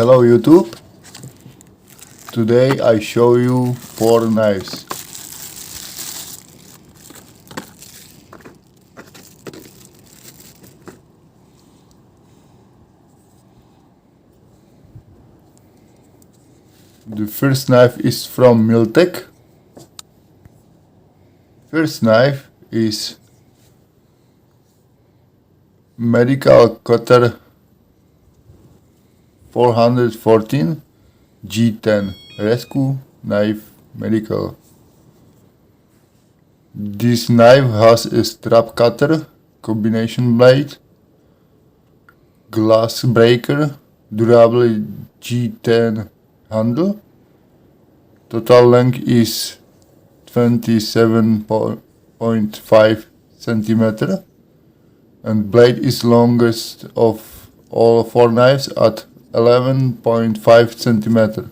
Hello YouTube. Today I show you 4 knives. The first knife is from Mil-Tec. First knife is medical cutter 414 G10 rescue knife medical. This knife has a strap cutter, combination blade, glass breaker, durable G10 handle. Total length is 27.5 centimeter and blade is longest of all 4 knives at 11.5 centimeter.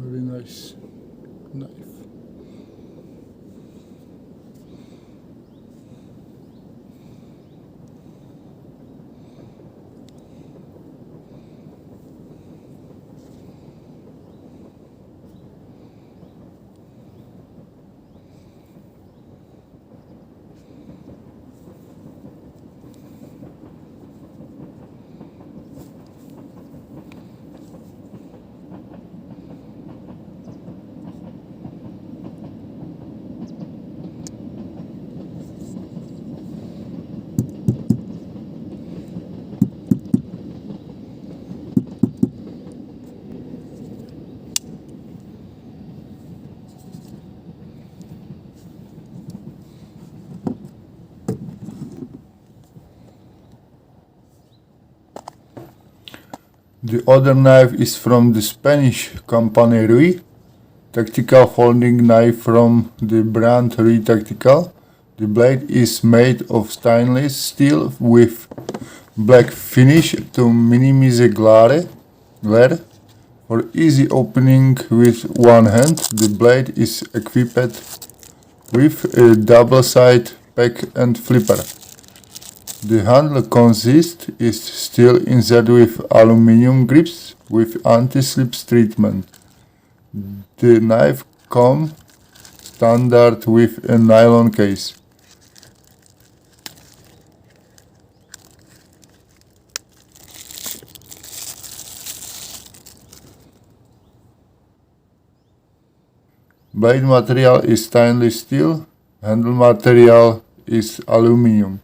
Very nice knife. The other knife is from the Spanish company RUI Tactical folding knife from the brand RUI Tactical. The blade is made of stainless steel with black finish to minimize glare. For easy opening with one hand, the blade is equipped with a double-side pack and flipper. The handle consists is steel insert with aluminum grips with anti-slip treatment. The knife comes standard with a nylon case. Blade material is stainless steel, handle material is aluminum.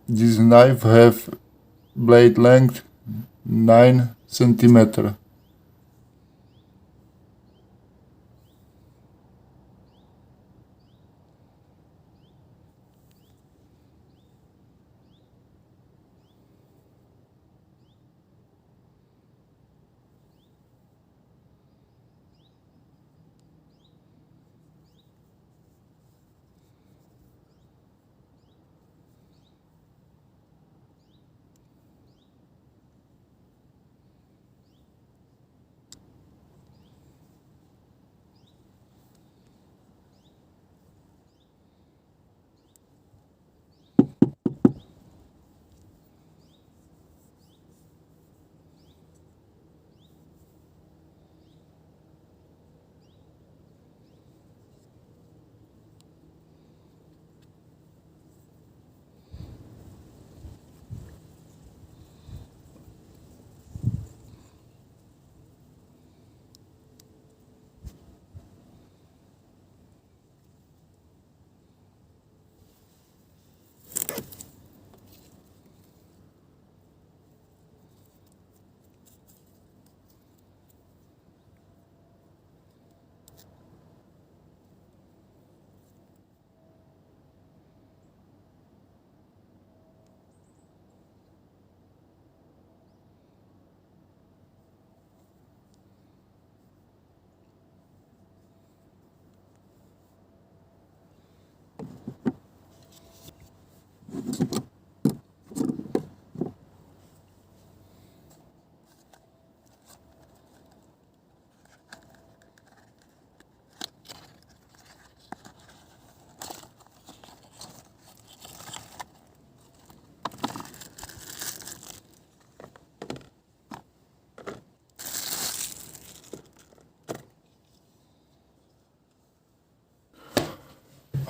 This knife have blade length 9 centimeter.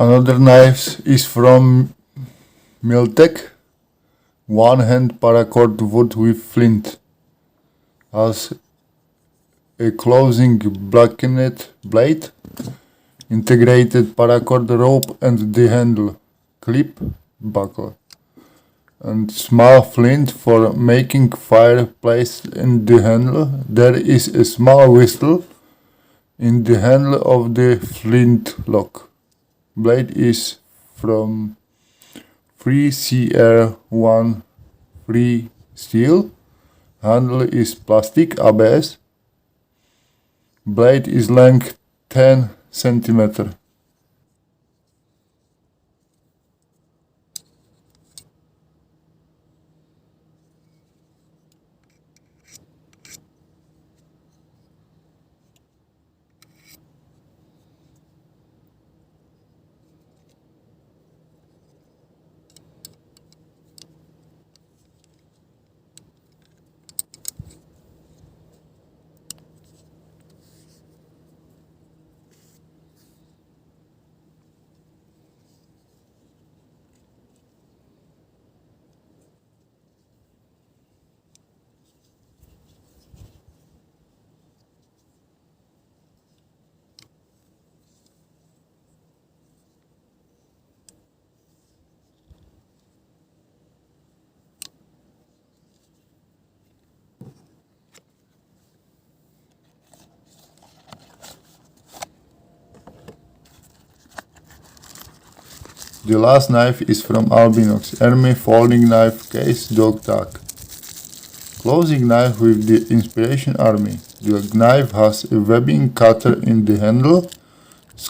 Another knife is from Mil-Tec ONE-HAND PARACORD WOOD with flint. Has a closing blackened blade, integrated paracord rope and the handle, clip, buckle, and small flint for making fire placed in the handle. There is a small whistle in the handle of the flint lock. Blade is from 3CR1 free steel. Handle is plastic ABS. Blade is length 10 cm. The last knife is from ALBAINOX Army Folding Knife Case Dog Tag. Closing knife with the Inspiration Army. The knife has a webbing cutter in the handle,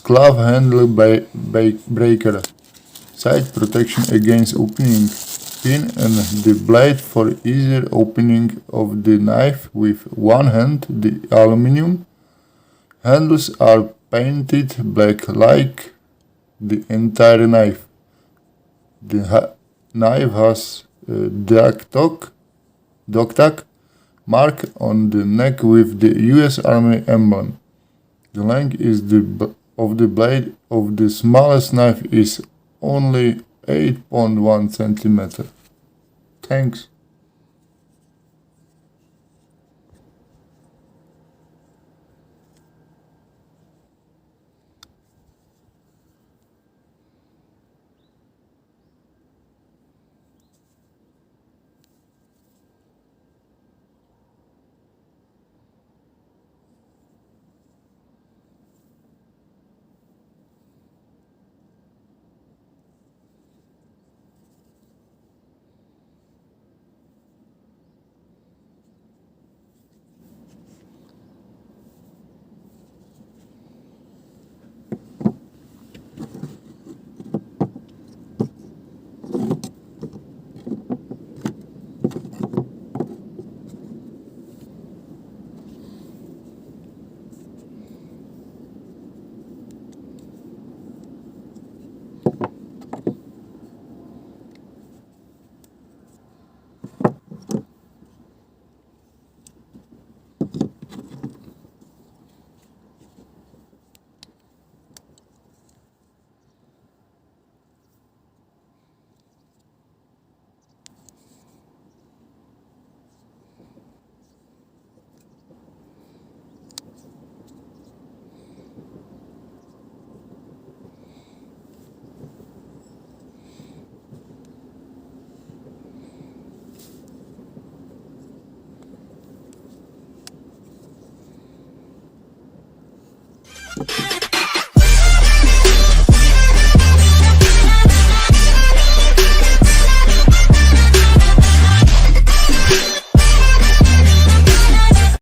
glove handle breaker, side protection against opening, pin and the blade for easier opening of the knife with one hand. The aluminum handles are painted black like the entire knife. The knife has a dog tag mark on the neck with the US Army emblem. The length of the blade of the smallest knife is only 8.1 cm. Thanks.